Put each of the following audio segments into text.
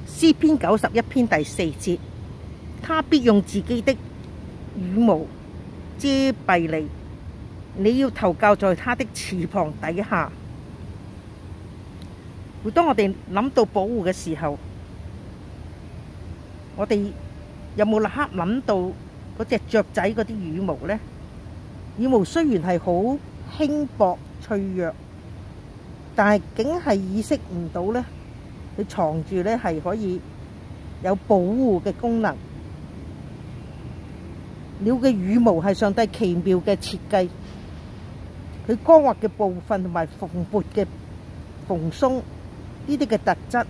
詩篇91篇第4節，他必用自己的羽毛遮蔽你，你要投靠在他的翅膀底下。當我哋諗到保護嘅時候，我哋有冇立刻諗到嗰隻雀仔嗰啲羽毛呢？羽毛雖然係好輕薄脆弱，但係竟係意識唔到呢，佢藏住呢係可以有保護嘅功能。鳥嘅羽毛係上帝奇妙嘅設計，佢光滑嘅部分同埋蓬勃嘅蓬鬆呢啲嘅特質，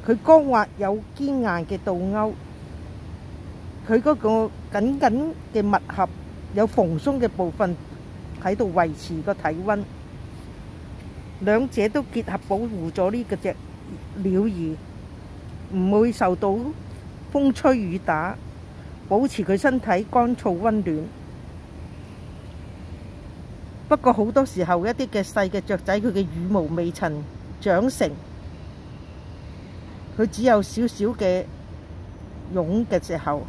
佢光滑有堅硬嘅倒鈎，佢嗰個緊緊嘅密合有蓬鬆嘅部分喺度維持個體溫，兩者都結合保護咗呢個隻鳥兒唔會受到風吹雨打，保持佢身體乾燥溫暖。不過好多時候一啲嘅細嘅雀仔，佢嘅羽毛未曾長成，佢只有少少嘅絨嘅時候，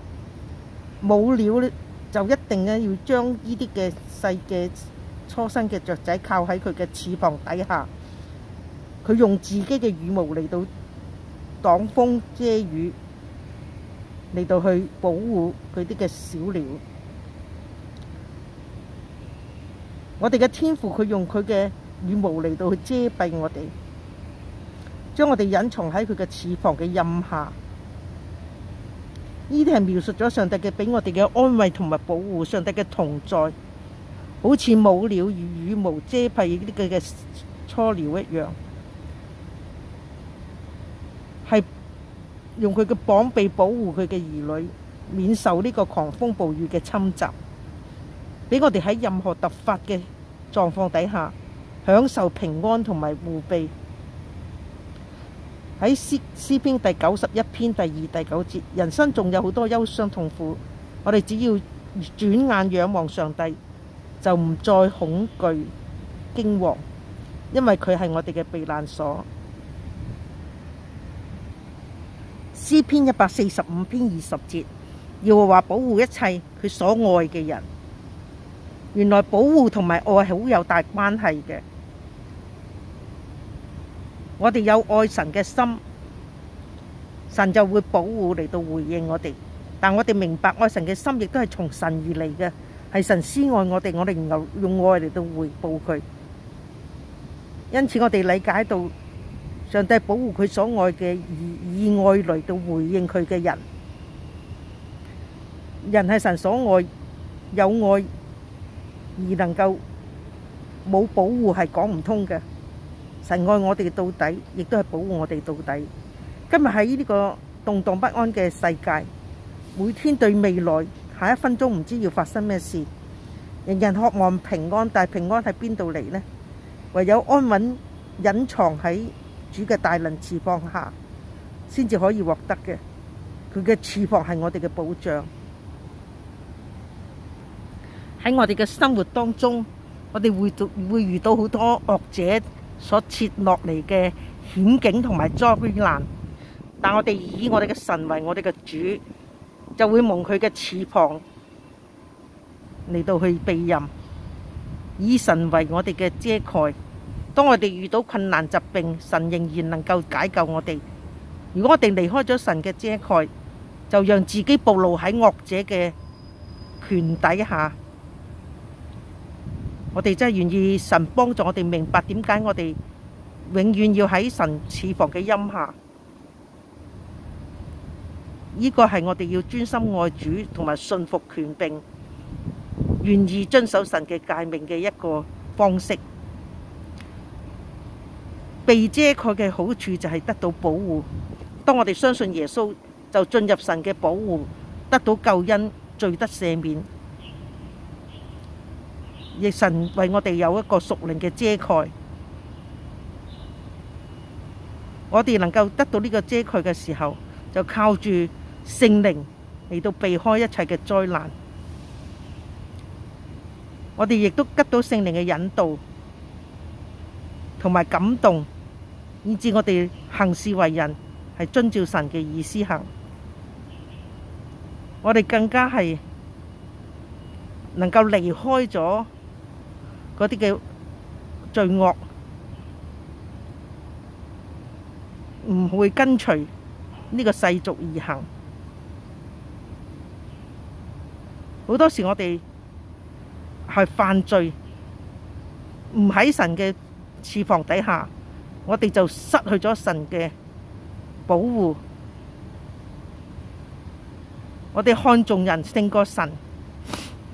母鳥就一定咧要將呢啲嘅細嘅初生嘅雀仔靠喺佢嘅翅膀底下，佢用自己嘅羽毛嚟到擋風遮雨，嚟到去保護佢啲嘅小鳥。我哋嘅天父，佢用佢嘅羽毛嚟到去遮蔽我哋，將我哋隱藏喺佢嘅翅膀嘅蔭下。呢啲係描述咗上帝嘅俾我哋嘅安慰同埋保護，上帝嘅同在，好似母鳥以羽毛遮蔽呢啲嘅雛鳥一樣，係用佢嘅膀臂保護佢嘅兒女，免受呢個狂風暴雨嘅侵襲，俾我哋喺任何突發嘅狀況底下享受平安同埋護庇。喺詩篇第91篇第2、第9節，人生仲有好多憂傷痛苦，我哋只要轉眼仰望上帝，就唔再恐懼驚惶，因為佢係我哋嘅避難所。詩篇145篇20節，要話保護一切佢所愛嘅人。原來保護同埋愛係好有大關係嘅。我哋有愛神嘅心，神就會保護嚟到回應我哋。但我哋明白愛神嘅心亦都係從神而嚟嘅，係神先愛我哋，我哋用愛嚟到回報佢。因此我哋理解到上帝保護佢所愛嘅，以愛嚟到回應佢嘅人。人係神所愛，有愛而能夠冇保護係講唔通嘅。神愛我哋到底，亦都係保護我哋到底。今日喺呢個動盪不安嘅世界，每天對未來下一分鐘唔知要發生咩事，人人渴望平安，但係平安喺邊度嚟呢？唯有安穩隱藏喺主嘅大能翅膀下，先至可以獲得嘅。佢嘅翅膀係我哋嘅保障。喺我哋嘅生活當中，我哋會遇到好多惡者所設落嚟嘅險境同埋災難，但我哋以我哋嘅神為我哋嘅主，就會蒙佢嘅翅膀嚟到去庇蔭，以神為我哋嘅遮蓋。當我哋遇到困難疾病，神仍然能夠解救我哋。如果我哋離開咗神嘅遮蓋，就讓自己暴露喺惡者嘅權底下。我哋真係願意神幫助我哋明白點解我哋永遠要喺神翅膀嘅蔭下。呢個係我哋要專心愛主同埋信服權柄，願意遵守神嘅誡命嘅一個方式。被遮蓋嘅好處就係得到保護。當我哋相信耶穌，就進入神嘅保護，得到救恩，罪得赦免。亦神為我哋有一個屬靈嘅遮蓋，我哋能夠得到呢個遮蓋嘅時候，就靠住聖靈嚟到避開一切嘅災難。我哋亦都得到聖靈嘅引導同埋感動，以致我哋行事為人係遵照神嘅意思行。我哋更加係能夠離開咗嗰啲嘅罪惡，唔會跟隨呢個世俗而行。好多時我哋係犯罪，唔喺神嘅翅膀底下，我哋就失去咗神嘅保護。我哋看重人勝過神，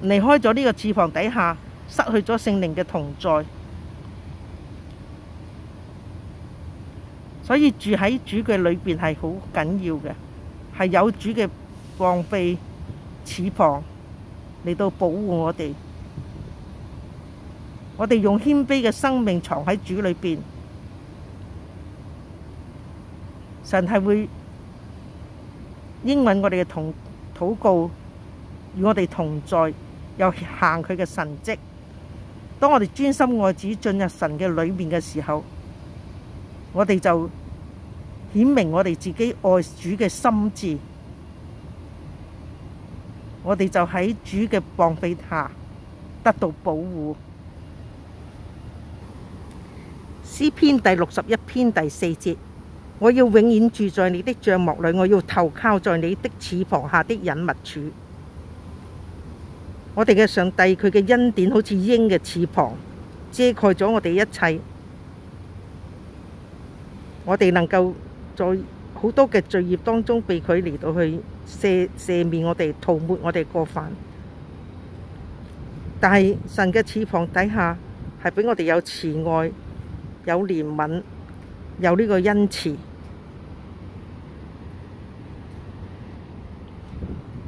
離開咗呢個翅膀底下，失去咗聖靈嘅同在。所以住喺主嘅裏邊係好緊要嘅，係有主嘅膀臂翅膀嚟到保護我哋。我哋用謙卑嘅生命藏喺主裏邊，神係會應允我哋嘅禱告，與我哋同在，又行佢嘅神蹟。當我哋專心愛主，進入神嘅裏面嘅時候，我哋就顯明我哋自己愛主嘅心志。我哋就喺主嘅膀臂下得到保護。詩篇第61篇第4節：我要永遠住在你的帳幕裏，我要投靠在你的翅膀下的隱密處。我哋嘅上帝，佢嘅恩典好似鷹嘅翅膀，遮蓋咗我哋一切。我哋能夠在好多嘅罪孽當中被佢嚟到去赦免我哋，塗抹我哋過犯。但係神嘅翅膀底下係俾我哋有慈愛、有憐憫、有呢個恩慈。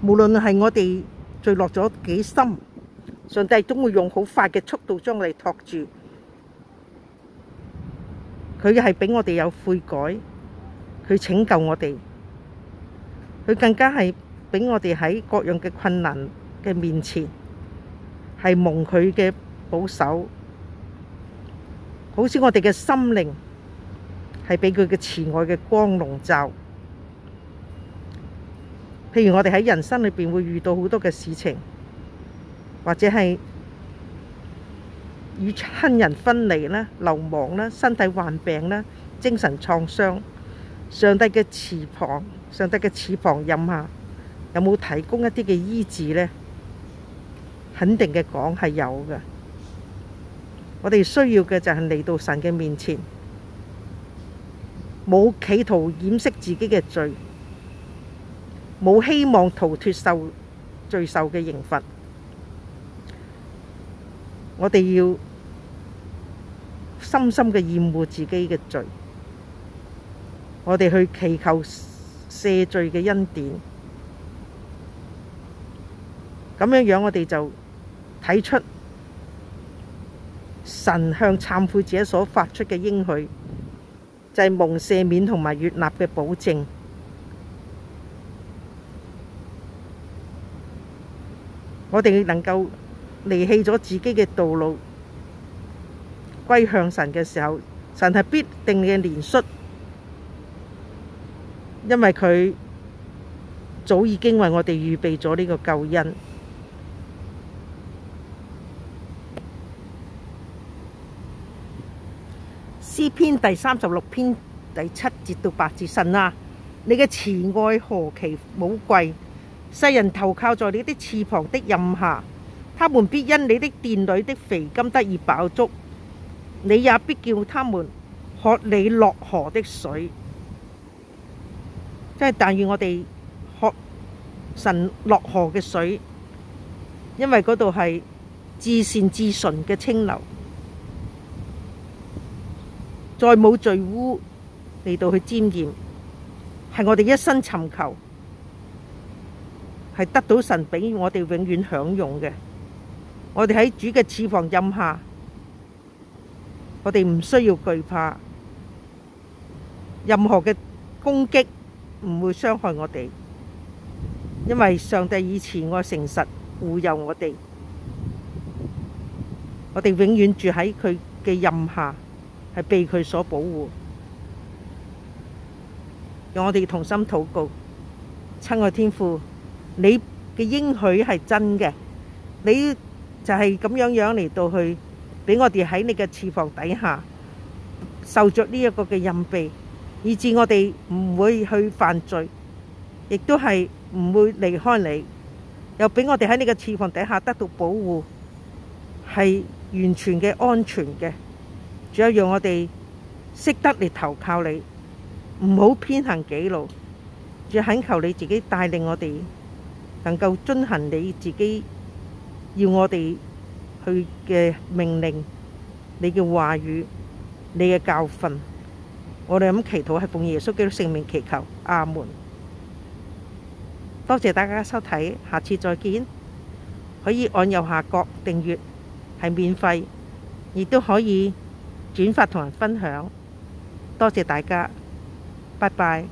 無論係我哋墜落咗幾深，上帝總會用好快嘅速度將我哋托住。佢係俾我哋有悔改，佢拯救我哋，佢更加係俾我哋喺各樣嘅困難嘅面前係蒙佢嘅保守。好似我哋嘅心靈係俾佢嘅慈愛嘅光籠罩。譬如我哋喺人生裏邊會遇到好多嘅事情，或者係與親人分離啦、流亡啦、身體患病啦、精神創傷，上帝嘅翅膀蔭下有冇提供一啲嘅醫治呢？肯定嘅講係有嘅。我哋需要嘅就係嚟到神嘅面前，冇企圖掩飾自己嘅罪，冇希望逃脫受罪受嘅刑罰。我哋要深深嘅厭惡自己嘅罪，我哋去祈求赦罪嘅恩典。咁樣我哋就睇出神向懺悔者所發出嘅應許，就係蒙赦免同埋悅納嘅保證。我哋能夠離棄咗自己嘅道路，歸向神嘅時候，神係必定嘅憐恤，因為佢早已經為我哋預備咗呢個救恩。詩篇第36篇第7節到8節，神啊，你嘅慈愛何其寶貴，世人投靠在你的翅膀的蔭下，他們必因你的殿裏的肥甘得以飽足，你也必叫他們喝你落河的水。即係但願我哋喝神落河嘅水，因為嗰度係至善至純嘅清流，再冇罪污嚟到去沾染，係我哋一生尋求，係得到神俾我哋永遠享用嘅。我哋喺主嘅翅膀蔭下，我哋唔需要懼怕任何嘅攻擊，唔會傷害我哋，因為上帝以慈愛誠實護佑我哋，我哋永遠住喺佢嘅蔭下，係被佢所保護。讓我哋同心禱告，親愛天父，你嘅應許係真嘅，你就係咁樣嚟到去俾我哋喺你嘅翅膀底下受着呢一個嘅蔭庇，以致我哋唔會去犯罪，亦都係唔會離開你，又俾我哋喺你嘅翅膀底下得到保護，係完全嘅安全嘅。仲有讓我哋識得嚟投靠你，唔好偏行己路。仲要懇求你自己帶領我哋，能夠遵行你自己要我哋去嘅命令，你嘅話語，你嘅教訓。我哋咁祈禱係奉耶穌基督聖名祈求，阿門。多謝大家收睇，下次再見。可以按右下角訂閱，係免費，亦都可以轉發同人分享。多謝大家，拜拜。